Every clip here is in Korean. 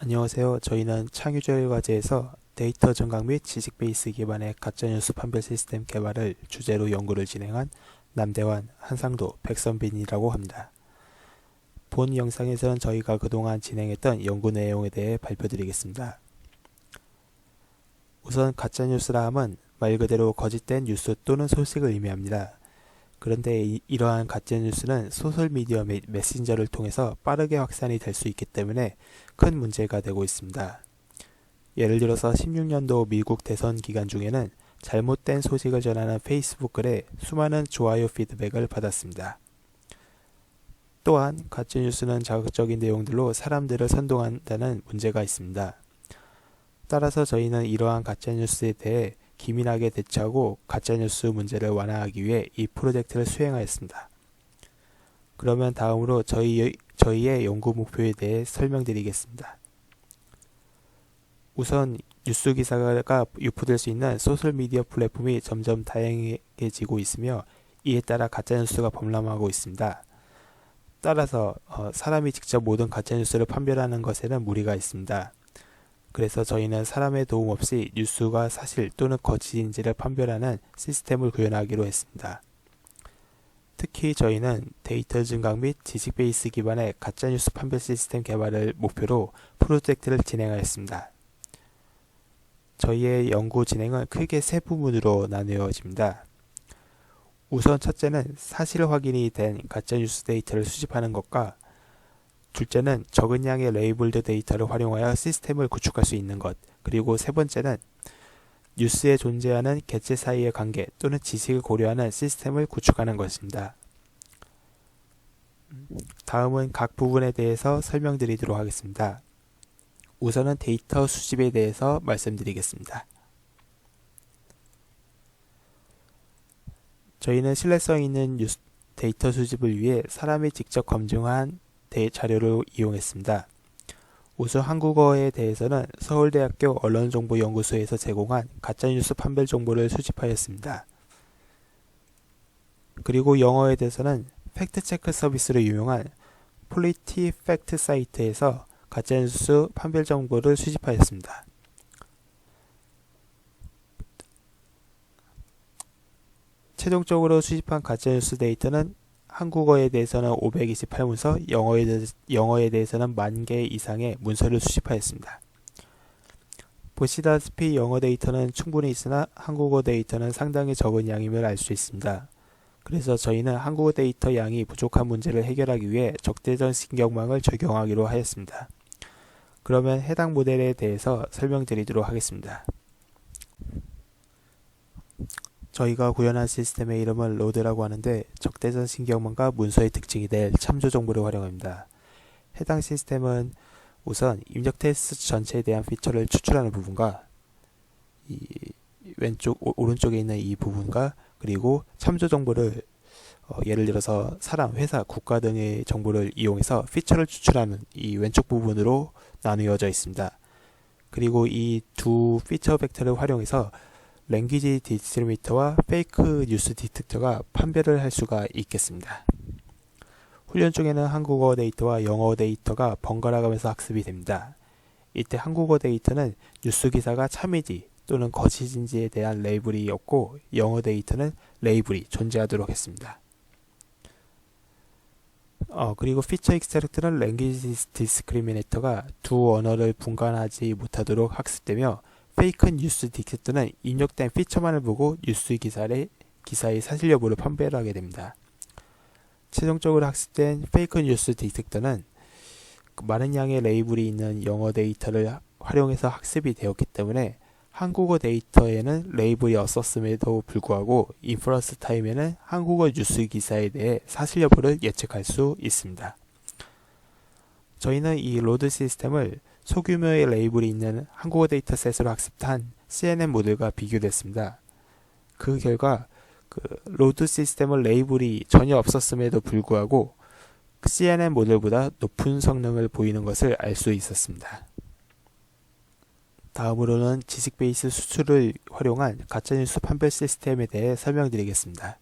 안녕하세요. 저희는 창의조율과제에서 데이터 증강 및 지식 베이스 기반의 가짜뉴스 판별 시스템 개발을 주제로 연구를 진행한 남대환, 한상도, 백선빈이라고 합니다. 본 영상에서는 저희가 그동안 진행했던 연구 내용에 대해 발표드리겠습니다. 우선 가짜뉴스라 함은 말 그대로 거짓된 뉴스 또는 소식을 의미합니다. 그런데 이러한 가짜뉴스는 소셜미디어 및 메신저를 통해서 빠르게 확산이 될 수 있기 때문에 큰 문제가 되고 있습니다. 예를 들어서 16년도 미국 대선 기간 중에는 잘못된 소식을 전하는 페이스북 글에 수많은 좋아요 피드백을 받았습니다. 또한 가짜뉴스는 자극적인 내용들로 사람들을 선동한다는 문제가 있습니다. 따라서 저희는 이러한 가짜뉴스에 대해 기민하게 대처하고 가짜뉴스 문제를 완화하기 위해 이 프로젝트를 수행하였습니다. 그러면 다음으로 저희의 연구 목표에 대해 설명드리겠습니다. 우선 뉴스 기사가 유포될 수 있는 소셜미디어 플랫폼이 점점 다양해지고 있으며 이에 따라 가짜뉴스가 범람하고 있습니다. 따라서 사람이 직접 모든 가짜뉴스를 판별하는 것에는 무리가 있습니다. 그래서 저희는 사람의 도움 없이 뉴스가 사실 또는 거짓인지를 판별하는 시스템을 구현하기로 했습니다. 특히 저희는 데이터 증강 및 지식 베이스 기반의 가짜뉴스 판별 시스템 개발을 목표로 프로젝트를 진행하였습니다. 저희의 연구 진행은 크게 세 부분으로 나누어집니다. 우선 첫째는 사실 확인이 된 가짜뉴스 데이터를 수집하는 것과 둘째는 적은 양의 레이블드 데이터를 활용하여 시스템을 구축할 수 있는 것, 그리고 세 번째는 뉴스에 존재하는 객체 사이의 관계 또는 지식을 고려하는 시스템을 구축하는 것입니다. 다음은 각 부분에 대해서 설명드리도록 하겠습니다. 우선은 데이터 수집에 대해서 말씀드리겠습니다. 저희는 신뢰성 있는 데이터 수집을 위해 사람이 직접 검증한 자료를 이용했습니다. 우선 한국어에 대해서는 서울대학교 언론정보연구소에서 제공한 가짜뉴스 판별 정보를 수집하였습니다. 그리고 영어에 대해서는 팩트체크 서비스로 유명한 폴리티팩트 사이트에서 가짜뉴스 판별 정보를 수집하였습니다. 최종적으로 수집한 가짜뉴스 데이터는 한국어에 대해서는 528문서, 영어에 대해서는 10,000개 이상의 문서를 수집하였습니다. 보시다시피 영어 데이터는 충분히 있으나 한국어 데이터는 상당히 적은 양임을 알 수 있습니다. 그래서 저희는 한국어 데이터 양이 부족한 문제를 해결하기 위해 적대전 신경망을 적용하기로 하였습니다. 그러면 해당 모델에 대해서 설명드리도록 하겠습니다. 저희가 구현한 시스템의 이름은 로드라고 하는데 적대전 신경망과 문서의 특징이 될 참조 정보를 활용합니다. 해당 시스템은 우선 입력 테스트 전체에 대한 피처를 추출하는 부분과 오른쪽에 있는 이 부분과 그리고 참조 정보를 예를 들어서 사람, 회사, 국가 등의 정보를 이용해서 피처를 추출하는 이 왼쪽 부분으로 나누어져 있습니다. 그리고 이 두 피처 벡터를 활용해서 랭귀지 디스트리미터와 페이크 뉴스 디텍터가 판별을 할 수가 있겠습니다. 훈련 중에는 한국어 데이터와 영어 데이터가 번갈아 가면서 학습이 됩니다. 이때 한국어 데이터는 뉴스 기사가 참이지 또는 거짓인지에 대한 레이블이 없고 영어 데이터는 레이블이 존재하도록 했습니다. 그리고 피처 익스트랙트는 랭귀지 디스크리미네이터가 두 언어를 분간하지 못하도록 학습되며 페이크 뉴스 디텍터는 입력된 피처만을 보고 뉴스 기사의 사실 여부를 판별하게 됩니다. 최종적으로 학습된 페이크 뉴스 디텍터는 많은 양의 레이블이 있는 영어 데이터를 활용해서 학습이 되었기 때문에 한국어 데이터에는 레이블이 없었음에도 불구하고 인퍼런스 타임에는 한국어 뉴스 기사에 대해 사실 여부를 예측할 수 있습니다. 저희는 이 로드 시스템을 소규모의 레이블이 있는 한국어 데이터셋으로 학습한 CNN 모델과 비교됐습니다. 그 결과 로드 시스템은 레이블이 전혀 없었음에도 불구하고 CNN 모델보다 높은 성능을 보이는 것을 알 수 있었습니다. 다음으로는 지식 베이스 수출을 활용한 가짜뉴스 판별 시스템에 대해 설명드리겠습니다.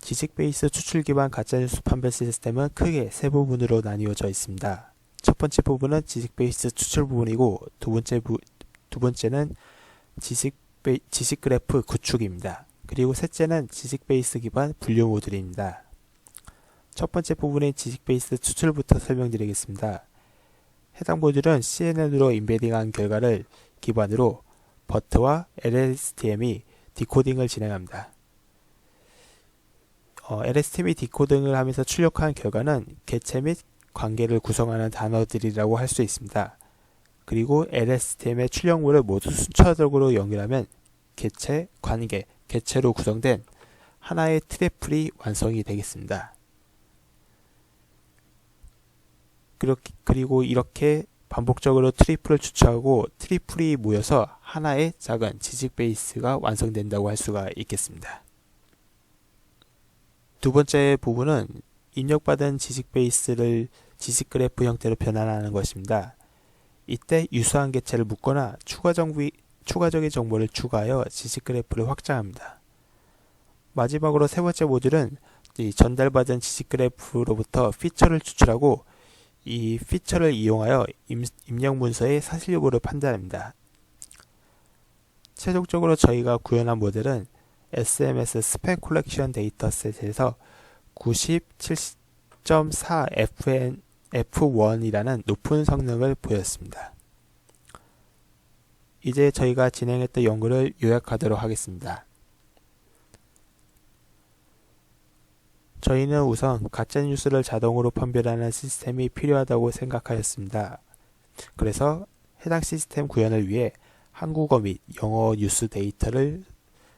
지식 베이스 추출 기반 가짜뉴스 판별 시스템은 크게 세 부분으로 나뉘어져 있습니다. 첫 번째 부분은 지식 베이스 추출 부분이고 두 번째는 지식 그래프 구축입니다. 그리고 셋째는 지식 베이스 기반 분류 모듈입니다. 첫 번째 부분인 지식 베이스 추출부터 설명드리겠습니다. 해당 모듈은 CNN으로 임베딩한 결과를 기반으로 버트와 LSTM이 디코딩을 진행합니다. LSTM이 디코딩을 하면서 출력한 결과는 개체 및 관계를 구성하는 단어들이라고 할 수 있습니다. 그리고 LSTM의 출력물을 모두 순차적으로 연결하면 개체, 관계, 개체로 구성된 하나의 트래플이 완성이 되겠습니다. 그리고 이렇게 반복적으로 트리플을 추출하고 트리플이 모여서 하나의 작은 지식 베이스가 완성된다고 할 수가 있겠습니다. 두 번째 부분은 입력받은 지식 베이스를 지식 그래프 형태로 변환하는 것입니다. 이때 유사한 개체를 묶거나 추가적인 정보를 추가하여 지식 그래프를 확장합니다. 마지막으로 세 번째 모듈은 전달받은 지식 그래프로부터 피처를 추출하고 이 피처를 이용하여 입력 문서의 사실 여부를 판단합니다. 최종적으로 저희가 구현한 모델은 SMS 스팸 콜렉션 데이터셋에서 97.4 F1이라는 높은 성능을 보였습니다. 이제 저희가 진행했던 연구를 요약하도록 하겠습니다. 저희는 우선 가짜뉴스를 자동으로 판별하는 시스템이 필요하다고 생각하였습니다. 그래서 해당 시스템 구현을 위해 한국어 및 영어 뉴스 데이터를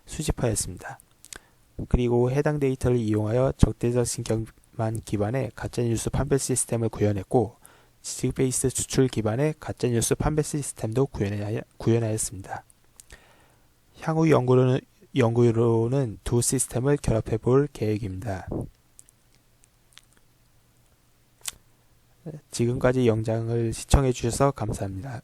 수집하였습니다. 그리고 해당 데이터를 이용하여 적대적 신경만 기반의 가짜뉴스 판별 시스템을 구현했고 지식 베이스 추출 기반의 가짜뉴스 판별 시스템도 구현하였습니다. 향후 연구로는 두 시스템을 결합해 볼 계획입니다. 지금까지 영상을 시청해 주셔서 감사합니다.